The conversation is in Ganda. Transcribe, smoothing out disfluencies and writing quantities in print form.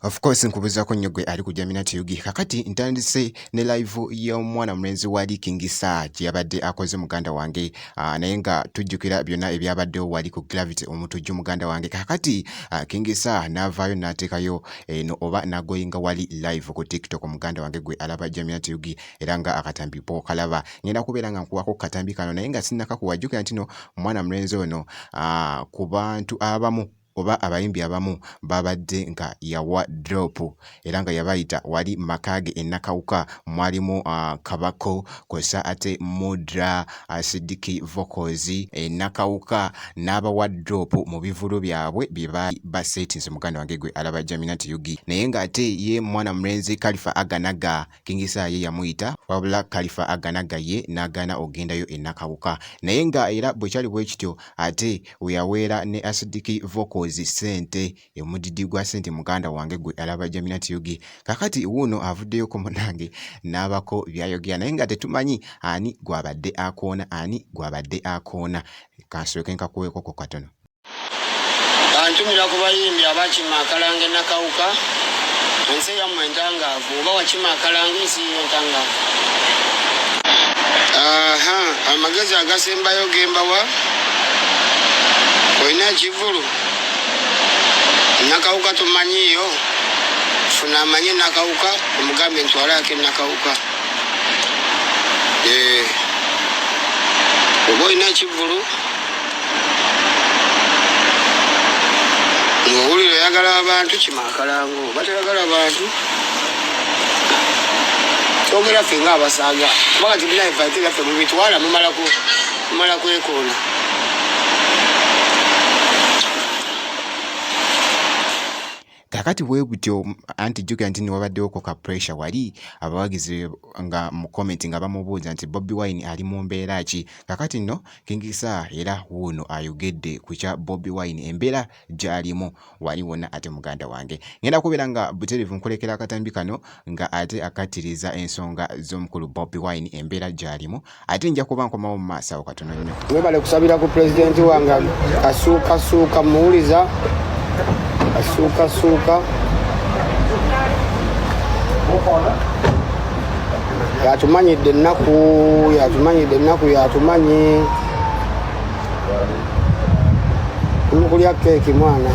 Of course nkubuza nyogwe ali ku Jamina Tiyugi kakati ntandise ne live y'omwana mulenzi wali King Sir yabadde akoze muganda wange naye nga tujjukira byonna ebyabaddewo wali ku Gravity omutujju muganda wange kakati King Sir navaayo n'ateekayo eno oba nagoyinga wali live ku TikTok muganda wange gwe alaba Jamina Tiyugi era nga akatambi po kalaba ngenda kubeera nga nkuwako katambi kano naye nga sinnakakuwajjukira ntino omwana mulenzi ono ku bantu abamu oba abayimbi abamu babadde nga yawa drop era nga yabayita wali makage enakauka mwalimu kabako kosa ate Mudra Sidiki vocals enakauka n'abawa drop mu bivulu byabwe biba basettings muganda wange gwe alaba Jamina Tiyugi naye nga ate ye mwana mulenzi Khalifa Aganaga King Sir ye yamuyita wabula Khalifa Aganaga ye nagana ogendayo enakauka naye nga era bwe kyali bwe kityo ate uyaweera ne Asidiki vocals sente emudidi gwa sente muganda wange gwe alaba Jamina Tiyugi kakati wuno avuddeyo ko munange n'abako byayogera naye nga tetumanyi ani gwabadde akoona kansooke nkakuweeko ko katono bantumira ku bayimbi abakima akalange nakawuka ensi yammwe entangaavu oba wakima akalange ensi entangaavu amagezi agasembayo gembawa olina kivulu nakauka tumanyiyo funa amanyi nakauka omugambe ntwala yake nakauka oba olina ekivulu ng'owulira oyagala abantu kima akalango batayagala abantu twogera ffe ng'abasaaga kubanga tibinaifate byaffe mubitwala mumala kwekoona kakati bwe butyo anti jukira nti wabaddewo ko ka pressure wali abawagizi nga mu comment nga bamubuuza nti Bobi Wine ali mu mbeera ki kakati nno King Sir era wuno ayogedde ku kya Bobi Wine embeera gy'alimu wali wonna ate muganda wange ngenda kubeera nga butereevu nkulekera akatambi kano nga ate akattiriza ensonga z'omukulu Bobi Wine embeera gy'alimu ate nja kuba nkomawo mu maaso awo katono nnyo webale kusabira ku president wange asuukasuuka muwuliza asuukasuuka yatumanyidde ennaku yatumanyi mukulya keeki mwana